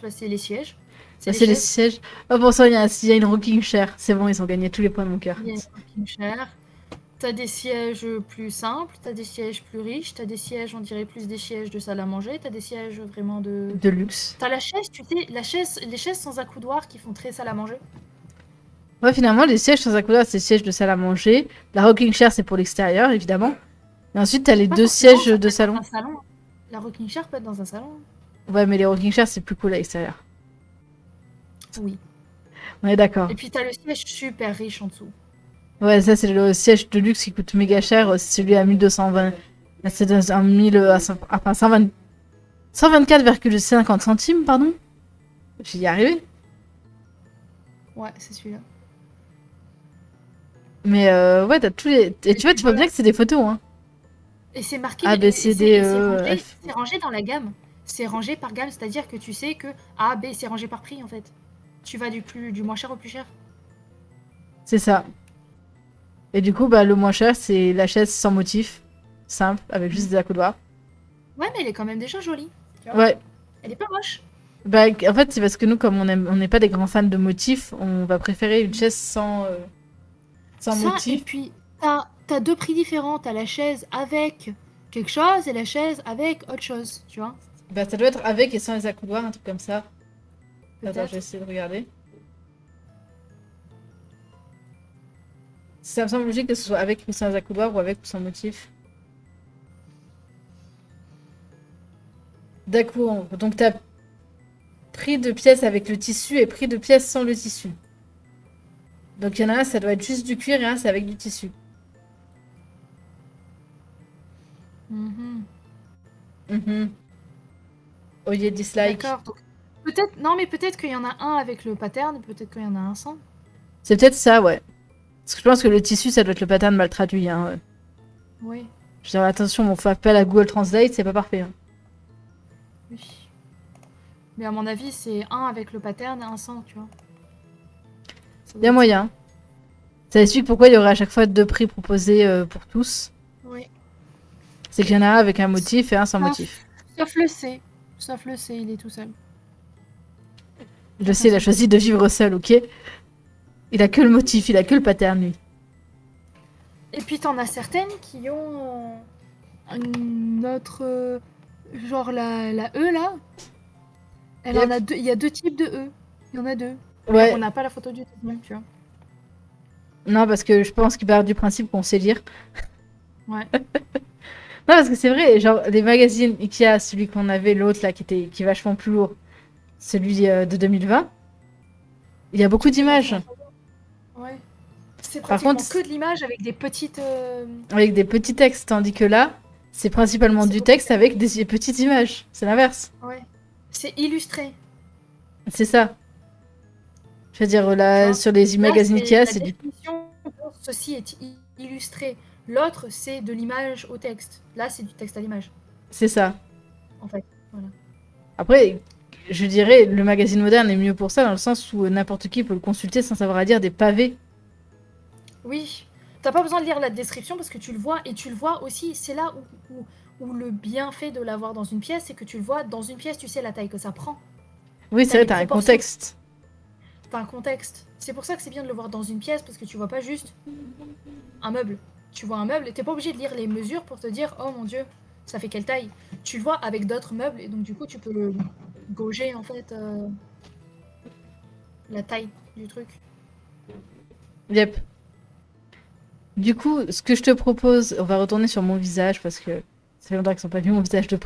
bah, c'est les sièges. C'est Bah, les c'est les chaises. sièges. Oh, pour ça, il y a une rocking chair. C'est bon, ils ont gagné tous les points de mon cœur. Il y a une rocking chair. T'as des sièges plus simples, t'as des sièges plus riches, t'as des sièges, on dirait plus des sièges de salle à manger, t'as des sièges vraiment de... De luxe. T'as la chaise, tu sais, les chaises sans accoudoir qui font très salle à manger. Ouais, finalement, les sièges sans accoudoir, c'est les sièges de salle à manger. La rocking chair, c'est pour l'extérieur, évidemment. Et ensuite, t'as les Pas deux forcément, sièges ça de peut être dans salon. un salon. La rocking chair peut être dans un salon. Ouais, mais les rocking chairs, c'est plus cool à l'extérieur. Oui. On est d'accord. Et puis t'as le siège super riche en dessous. Ouais, ça, c'est le siège de luxe qui coûte méga cher. C'est celui à 1220. Là, c'est un 1000. Enfin, 120. 124,50 centimes, pardon. J'y y arrivé. Ouais, c'est celui-là. Mais ouais, t'as tous les. Et tu vois, tu vois bien que c'est des photos, hein. Et c'est marqué, A, B, C, D, E, F. c'est rangé dans la gamme. C'est rangé par gamme, c'est-à-dire que tu sais que A, B, c'est rangé par prix en fait. Tu vas du moins cher au plus cher. C'est ça. Et du coup, bah, le moins cher, c'est la chaise sans motif. Simple, avec juste des accoudoirs. Ouais, mais elle est quand même déjà jolie. Tu vois, Ouais. elle est pas moche. Bah, en fait, c'est parce que nous, comme on n'est pas des grands fans de motifs, on va préférer une chaise sans Ça, et motif. puis t'as deux prix différents. T'as la chaise avec quelque chose et la chaise avec autre chose, tu vois. Bah, ça doit être avec et sans les accoudoirs, un truc comme ça. Attends, je vais Peut-être. essayer de regarder. Ça me semble logique que ce soit avec ou sans accoudoir ou avec ou sans motif. D'accord. Donc, t'as prix de pièces avec le tissu et prix de pièces sans le tissu. Donc, il y en a un, ça doit être juste du cuir et un, c'est avec du tissu. Mhm. Oh, yeah, dislike. D'accord. Donc peut-être, non, mais peut-être qu'il y en a un avec le pattern, peut-être qu'il y en a un sans. C'est peut-être ça, ouais. Parce que je pense que le tissu, ça doit être le pattern mal traduit. Hein. Oui. Je dirais, attention, on fait appel à Google Translate, c'est pas parfait. Hein. Oui. Mais à mon avis, c'est un avec le pattern et un sans, tu vois. Ça Il y doit a être ça. moyen. Ça explique pourquoi il y aurait à chaque fois deux prix proposés pour tous. Oui. C'est qu'il y en a un avec un motif et un sans Sauf, motif. sauf le C. Sauf le C, il est tout seul. Je sais, il a choisi de vivre seul, ok. Il a que le motif, il a que le pattern, lui. Et puis t'en as certaines qui ont une autre... genre la E là. Elle en Yep. a deux. Il y a deux types de E. Il y en a deux. Mais on Ouais, n'a pas la photo du deuxième, tu vois. non, parce que je pense qu'il part du principe qu'on sait lire. Ouais. Non, parce que c'est vrai, genre, les magazines Ikea, celui qu'on avait, l'autre là, qui est vachement plus lourd, celui de 2020, il y a beaucoup C'est d'images. vachement trop bien. Ouais. C'est Par contre, pratiquement que de l'image avec des petites... avec des petits textes, tandis que là, c'est principalement C'est du beaucoup texte plus... avec des petites images. C'est l'inverse. Ouais. C'est illustré, C'est ça. Je veux dire, tu là, vois. sur les Là, magazines c'est Ikea, la c'est du. définition de ceci est illustré. L'autre, c'est de l'image au texte. Là, c'est du texte à l'image, C'est ça. en fait. Voilà. Après, je dirais, le magazine moderne est mieux pour ça, dans le sens où n'importe qui peut le consulter sans savoir à dire des pavés. Oui. T'as pas besoin de lire la description parce que tu le vois. Et tu le vois aussi, c'est là où le bienfait de l'avoir dans une pièce, c'est que tu le vois dans une pièce, tu sais la taille que ça prend. Oui, T'as c'est vrai, les t'as un proportions, contexte. t'as un contexte. C'est pour ça que c'est bien de le voir dans une pièce parce que tu vois pas juste un meuble. Tu vois un meuble et t'es pas obligé de lire les mesures pour te dire oh mon dieu, ça fait quelle taille. Tu le vois avec d'autres meubles et donc du coup tu peux le gauger en fait la taille du truc. Yep. Du coup, ce que je te propose, on va retourner sur mon visage parce que ça fait longtemps qu'ils n'ont pas vu mon visage de près.